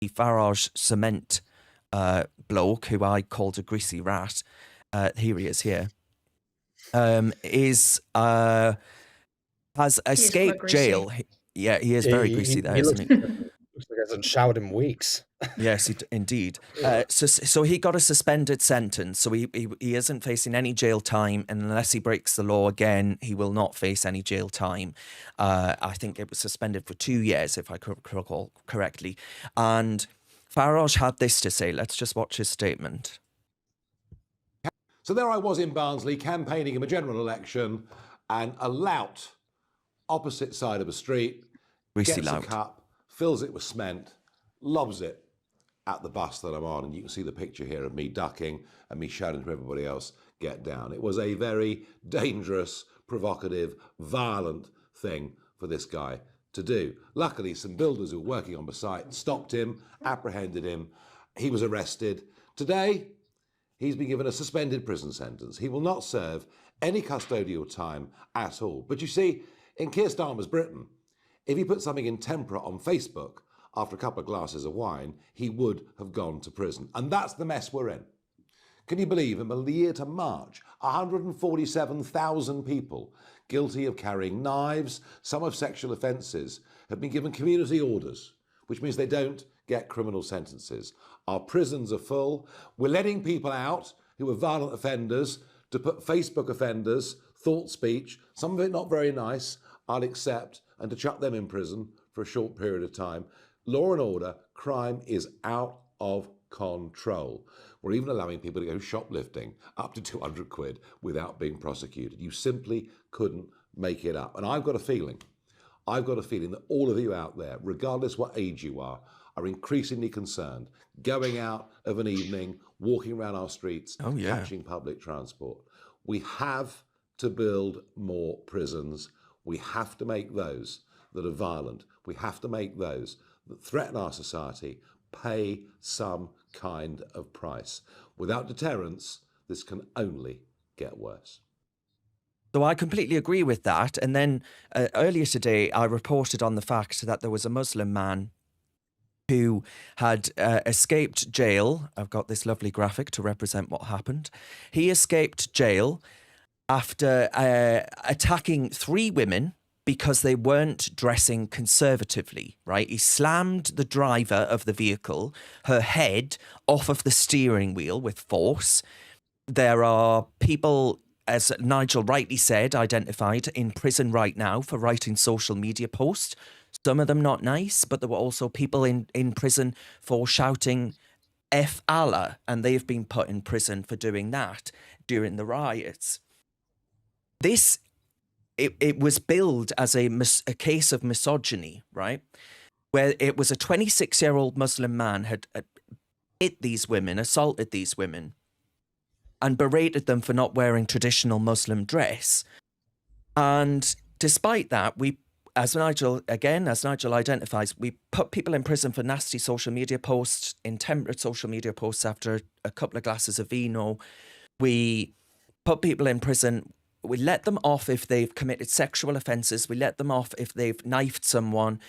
the Farage cement bloke, who I called a greasy rat, here he is here, has He is quite escaped greasy. jail. He is Yeah, very greasy there, he isn't looks he? looks like he hasn't showered in weeks. Yes, indeed. So he got a suspended sentence. So he isn't facing any jail time, and unless he breaks the law again, he will not face any jail time. I think it was suspended for 2 years, if I recall correctly. And Farage had this to say. Let's just watch his statement. So there I was in Barnsley campaigning in a general election, and a lout opposite side of a street Greasy gets lout. a cup, fills it with cement, lobs it at the bus that I'm on, and you can see the picture here of me ducking and me shouting to everybody else, get down. It was a very dangerous, provocative, violent thing for this guy to do. Luckily, some builders who were working on the site stopped him, apprehended him. He was arrested. Today, he's been given a suspended prison sentence. He will not serve any custodial time at all. But you see, in Keir Starmer's Britain, if he put something intemperate on Facebook after a couple of glasses of wine, he would have gone to prison. And that's the mess we're in. Can you believe in the year to March, 147,000 people guilty of carrying knives, some of sexual offences, have been given community orders, which means they don't get criminal sentences. Our prisons are full. We're letting people out who are violent offenders to put Facebook offenders, thought speech, some of it not very nice, I'll accept, and to chuck them in prison for a short period of time. Law and order, crime is out of control. We're even allowing people to go shoplifting up to 200 quid without being prosecuted. You simply couldn't make it up. And I've got a feeling that all of you out there, regardless what age you are increasingly concerned going out of an evening, walking around our streets, catching public transport. We have to build more prisons. We have to make those that are violent. We have to make those that threaten our society pay some kind of price. Without deterrence, this can only get worse. So I completely agree with that. And then earlier today, I reported on the fact that there was a Muslim man who had escaped jail. I've got this lovely graphic to represent what happened. He escaped jail after attacking 3 women because they weren't dressing conservatively, right? He slammed the driver of the vehicle, her head, off of the steering wheel with force. There are people, as Nigel rightly said, identified in prison right now for writing social media posts. Some of them not nice, but there were also people in prison for shouting F Allah, and they've been put in prison for doing that during the riots. It was billed as a case of misogyny, right? Where it was a 26-year-old Muslim man had hit these women, assaulted these women, and berated them for not wearing traditional Muslim dress. And despite that, as Nigel identifies, we put people in prison for nasty social media posts, intemperate social media posts after a couple of glasses of vino. We put people in prison. We let them off if they've committed sexual offences. We let them off if they've knifed someone.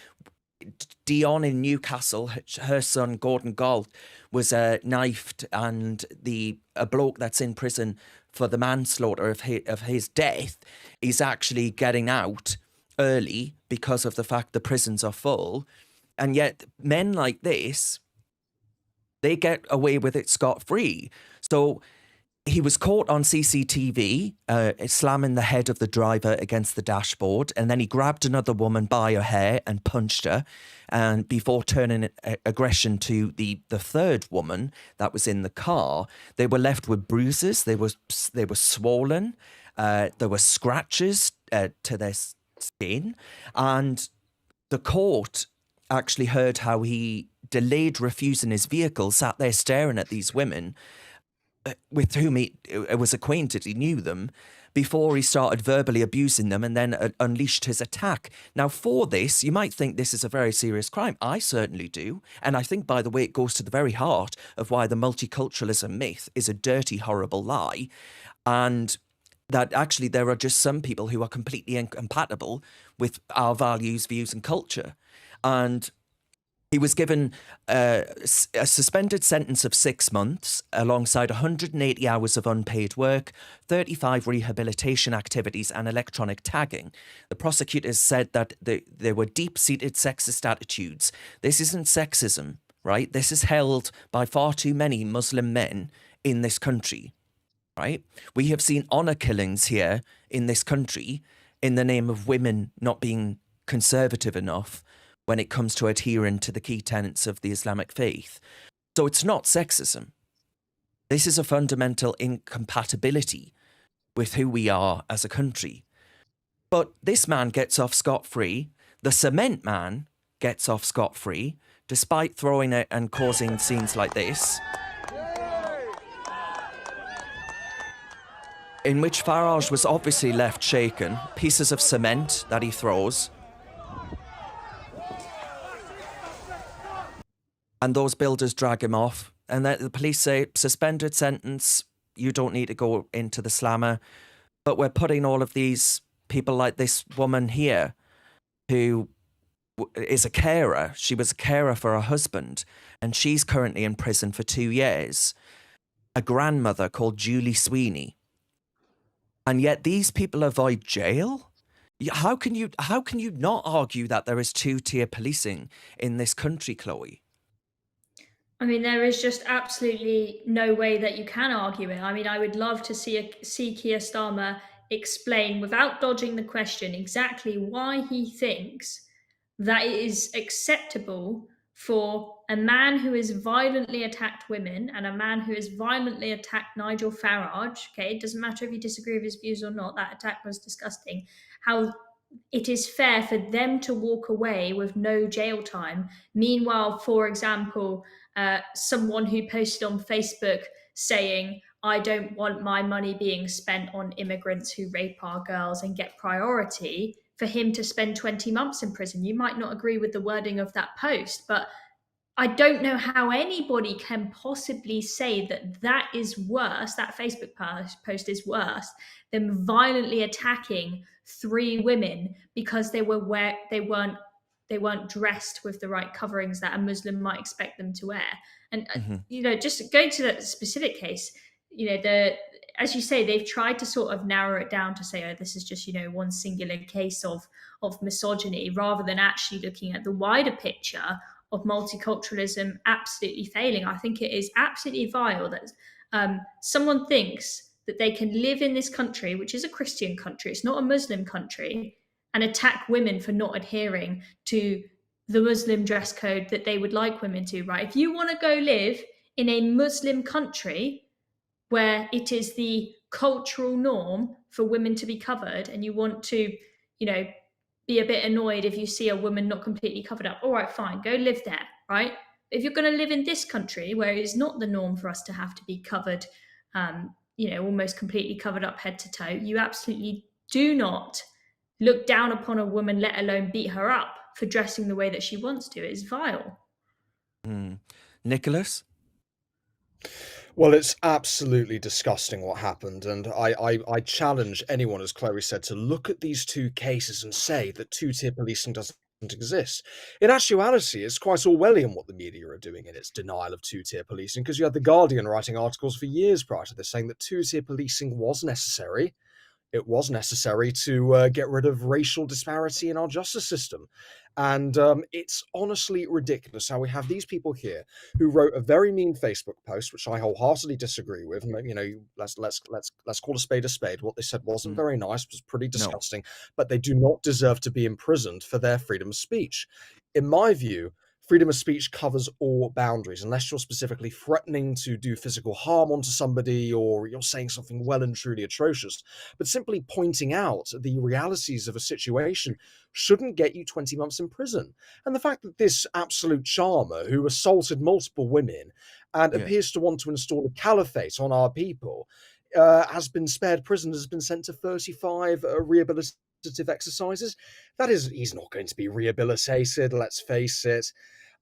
Dion in Newcastle, her son Gordon Galt was knifed, and a bloke that's in prison for the manslaughter of his death is actually getting out early because of the fact the prisons are full. And yet men like this, they get away with it scot-free. So he was caught on CCTV slamming the head of the driver against the dashboard, and then he grabbed another woman by her hair and punched her, and before turning aggression to the third woman that was in the car. They were left with bruises. They were swollen. There were scratches to their skin, and the court actually heard how he delayed refusing his vehicle, sat there staring at these women with whom he was acquainted, he knew them, before he started verbally abusing them and then unleashed his attack. Now, for this, you might think this is a very serious crime. I certainly do. And I think, by the way, it goes to the very heart of why the multiculturalism myth is a dirty, horrible lie. And that actually there are just some people who are completely incompatible with our values, views and culture. And He was given a suspended sentence of 6 months alongside 180 hours of unpaid work, 35 rehabilitation activities and electronic tagging. The prosecutors said that there were deep-seated sexist attitudes. This isn't sexism, right? This is held by far too many Muslim men in this country, right? We have seen honour killings here in this country in the name of women not being conservative enough when it comes to adhering to the key tenets of the Islamic faith. So it's not sexism. This is a fundamental incompatibility with who we are as a country. But this man gets off scot-free. The cement man gets off scot-free, despite throwing it and causing scenes like this, in which Farage was obviously left shaken. Pieces of cement that he throws. And those builders drag him off. And the police say, suspended sentence, you don't need to go into the slammer. But we're putting all of these people like this woman here, who is a carer. She was a carer for her husband, and she's currently in prison for 2 years. A grandmother called Julie Sweeney. And yet these people avoid jail? How can you not argue that there is two-tier policing in this country, Chloe? I mean, there is just absolutely no way that you can argue it. I mean, I would love to see Keir Starmer explain, without dodging the question, exactly why he thinks that it is acceptable for a man who has violently attacked women and a man who has violently attacked Nigel Farage. Okay, it doesn't matter if you disagree with his views or not, that attack was disgusting. How it is fair for them to walk away with no jail time. Meanwhile, for example, someone who posted on Facebook saying, I don't want my money being spent on immigrants who rape our girls and get priority, for him to spend 20 months in prison. You might not agree with the wording of that post, but I don't know how anybody can possibly say that that is worse, that Facebook post is worse than violently attacking 3 women because they weren't dressed with the right coverings that a Muslim might expect them to wear. And just going to that specific case, as you say, they've tried to sort of narrow it down to say, oh, this is just one singular case of misogyny, rather than actually looking at the wider picture of multiculturalism absolutely failing. I think it is absolutely vile that someone thinks that they can live in this country, which is a Christian country, it's not a Muslim country, and attack women for not adhering to the Muslim dress code that they would like women to, right? If you want to go live in a Muslim country where it is the cultural norm for women to be covered, and you want to, be a bit annoyed if you see a woman not completely covered up, all right, fine, go live there, right? If you're going to live in this country where it's not the norm for us to have to be covered, almost completely covered up head to toe, you absolutely do not look down upon a woman, let alone beat her up for dressing the way that she wants to. It's vile. Nicholas? Well, it's absolutely disgusting what happened, and I challenge anyone, as Chloe said, to look at these 2 cases and say that two-tier policing doesn't exist. In actuality, it's quite Orwellian what the media are doing in its denial of two-tier policing, because you had The Guardian writing articles for years prior to this saying that two-tier policing was necessary. It was necessary to get rid of racial disparity in our justice system. And it's honestly ridiculous how we have these people here who wrote a very mean Facebook post, which I wholeheartedly disagree with. And, let's call a spade a spade. What they said wasn't very nice, was pretty disgusting, but they do not deserve to be imprisoned for their freedom of speech. In my view, freedom of speech covers all boundaries, unless you're specifically threatening to do physical harm onto somebody, or you're saying something well and truly atrocious. But simply pointing out the realities of a situation shouldn't get you 20 months in prison. And the fact that this absolute charmer who assaulted multiple women and appears to want to install a caliphate on our people has been spared prison, has been sent to 35 rehabilitative exercises. That is, he's not going to be rehabilitated, let's face it.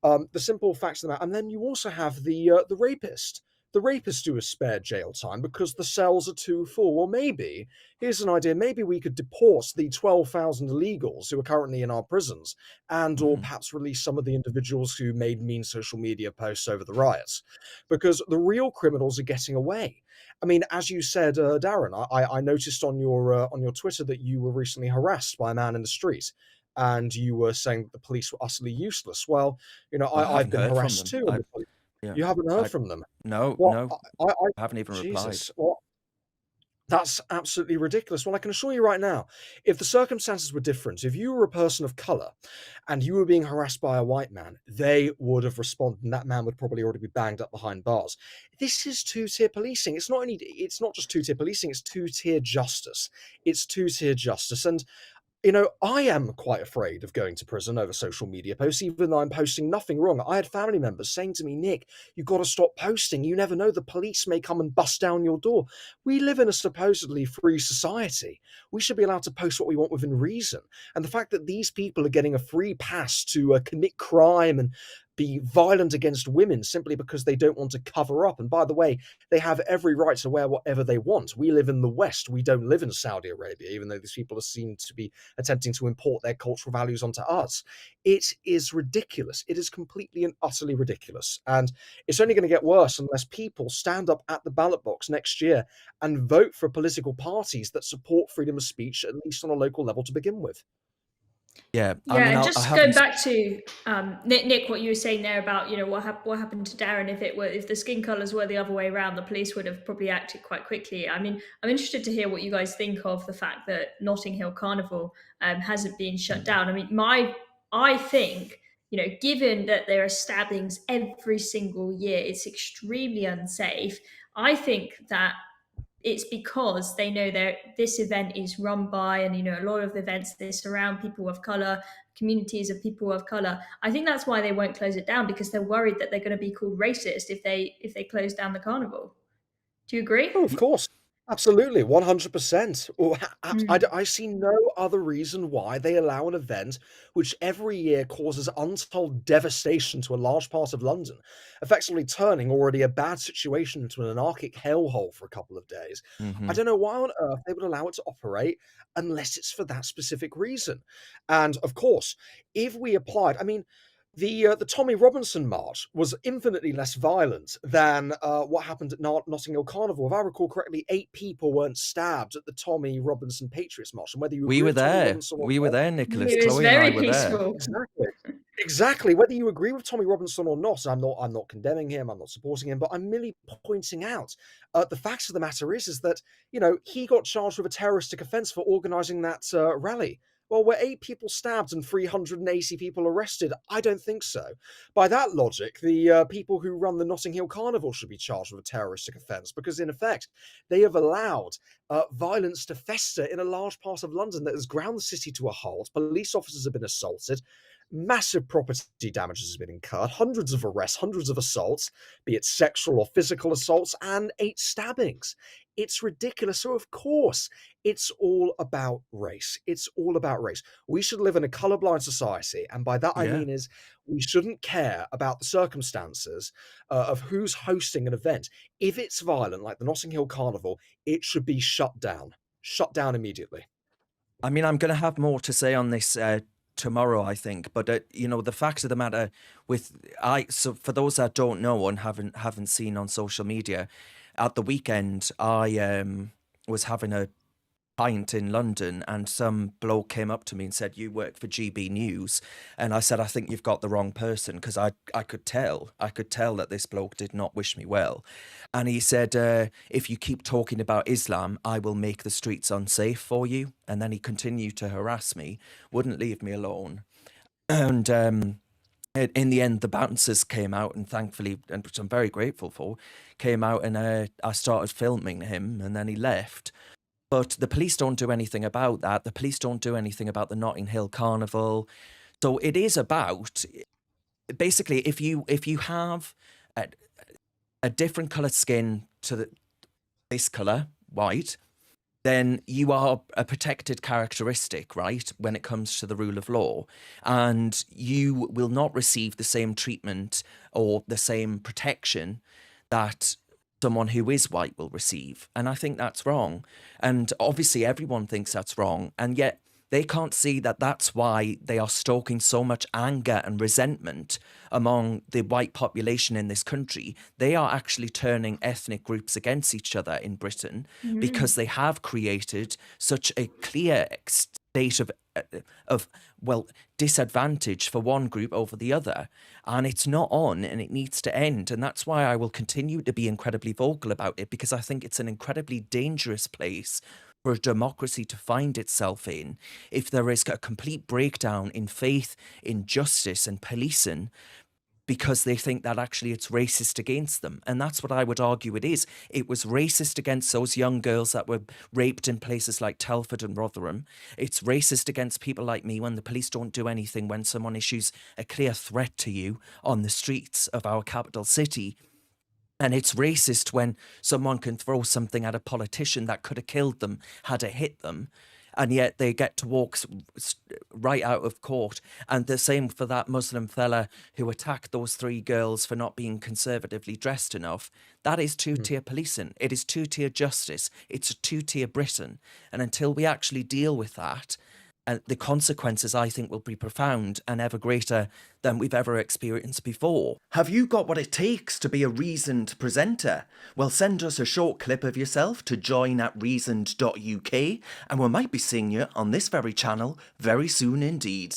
The simple facts of the matter. And then you also have the rapist the rapists do a spare jail time because the cells are too full. Well, maybe, here's an idea, maybe we could deport the 12,000 illegals who are currently in our prisons and or Mhm. perhaps release some of the individuals who made mean social media posts over the riots, because the real criminals are getting away. I mean, as you said, Darren, I noticed on your Twitter that you were recently harassed by a man in the street, and you were saying that the police were utterly useless. Well, I I've haven't been heard from harassed them. too. Yeah, You haven't heard I from them? no, Well, no, I I haven't even replied. Jesus, well, that's absolutely ridiculous. Well, I can assure you right now, if the circumstances were different, if you were a person of color and you were being harassed by a white man, they would have responded, and that man would probably already be banged up behind bars. This is two-tier policing. It's not just two-tier policing, it's two-tier justice. It's two-tier justice. And I am quite afraid of going to prison over social media posts, even though I'm posting nothing wrong. I had family members saying to me, Nick, you've got to stop posting. You never know, the police may come and bust down your door. We live in a supposedly free society. We should be allowed to post what we want within reason. And the fact that these people are getting a free pass to commit crime and be violent against women simply because they don't want to cover up. And by the way, they have every right to wear whatever they want. We live in the West. We don't live in Saudi Arabia, even though these people are seen to be attempting to import their cultural values onto us. It is ridiculous. It is completely and utterly ridiculous. And it's only going to get worse unless people stand up at the ballot box next year and vote for political parties that support freedom of speech, at least on a local level to begin with. Yeah, I Yeah, mean, and I just going haven't. back to Nick, what you were saying there about what happened to Darren, if the skin colours were the other way around, the police would have probably acted quite quickly. I mean, I'm interested to hear what you guys think of the fact that Notting Hill Carnival hasn't been shut down. I mean, I think given that there are stabbings every single year, it's extremely unsafe. I think that it's because they know that this event is run by, and a lot of events they surround people of color, communities of people of color. I think that's why they won't close it down, because they're worried that they're going to be called racist if they close down the carnival. Do you agree? Oh, of course. Absolutely, 100%. Well, Mm. I see no other reason why they allow an event which every year causes untold devastation to a large part of London, effectively turning already a bad situation into an anarchic hellhole for a couple of days. I Hmm. don't know why on earth they would allow it to operate unless it's for that specific reason. And of course, if we applied, I mean, the Tommy Robinson March was infinitely less violent than what happened at Notting Hill Carnival. If I recall correctly, 8 people weren't stabbed at the Tommy Robinson Patriots March. And whether you We agree were with Tommy there. Robinson or We were not, there, Nicholas. It was Chloe and I very were there. peaceful. exactly, exactly. Whether you agree with Tommy Robinson or not, I'm not condemning him. I'm not supporting him, but I'm merely pointing out the facts of the matter is that he got charged with a terroristic offence for organising that rally. Well, were 8 people stabbed and 380 people arrested? I don't think so. By that logic, the people who run the Notting Hill Carnival should be charged with a terroristic offence because, in effect, they have allowed violence to fester in a large part of London that has ground the city to a halt. Police officers have been assaulted. Massive property damages have been incurred, hundreds of arrests, hundreds of assaults, be it sexual or physical assaults, and 8 stabbings. It's ridiculous. So, of course, it's all about race. It's all about race. We should live in a colorblind society. And by that, I Yeah. mean is we shouldn't care about the circumstances of who's hosting an event. If it's violent, like the Notting Hill Carnival, it should be shut down. Shut down immediately. I mean, I'm going to have more to say on this tomorrow, I think. But the fact of the matter, so for those that don't know and haven't seen on social media, at the weekend I was having a pint in London, and some bloke came up to me and said, "You work for GB News," and I said, "I think you've got the wrong person," because I could tell that this bloke did not wish me well, and he said, "If you keep talking about Islam, I will make the streets unsafe for you." And then he continued to harass me, wouldn't leave me alone, and in the end, the bouncers came out, and thankfully, and which I'm very grateful for, came out, and I started filming him, and then he left. But the police don't do anything about that. The police don't do anything about the Notting Hill Carnival. So it is about, basically, if you have a different coloured skin to this colour, white, then you are a protected characteristic, right, when it comes to the rule of law. And you will not receive the same treatment or the same protection that someone who is white will receive. And I think that's wrong. And obviously everyone thinks that's wrong. And yet they can't see that that's why they are stoking so much anger and resentment among the white population in this country. They are actually turning ethnic groups against each other in Britain because they have created such a clear state of disadvantage for one group over the other. And it's not on, and it needs to end. And that's why I will continue to be incredibly vocal about it, because I think it's an incredibly dangerous place for a democracy to find itself in if there is a complete breakdown in faith, in justice and policing, because they think that actually it's racist against them. And that's what I would argue it is. It was racist against those young girls that were raped in places like Telford and Rotherham. It's racist against people like me when the police don't do anything when someone issues a clear threat to you on the streets of our capital city. And it's racist when someone can throw something at a politician that could have killed them had it hit them. And yet they get to walk right out of court. And the same for that Muslim fella who attacked those 3 girls for not being conservatively dressed enough. That is two-tier policing. It is two-tier justice. It's a two-tier Britain. And until we actually deal with that, the consequences, I think, will be profound and ever greater than we've ever experienced before. Have you got what it takes to be a reasoned presenter? Well, send us a short clip of yourself to join@reasoned.uk, and we might be seeing you on this very channel very soon indeed.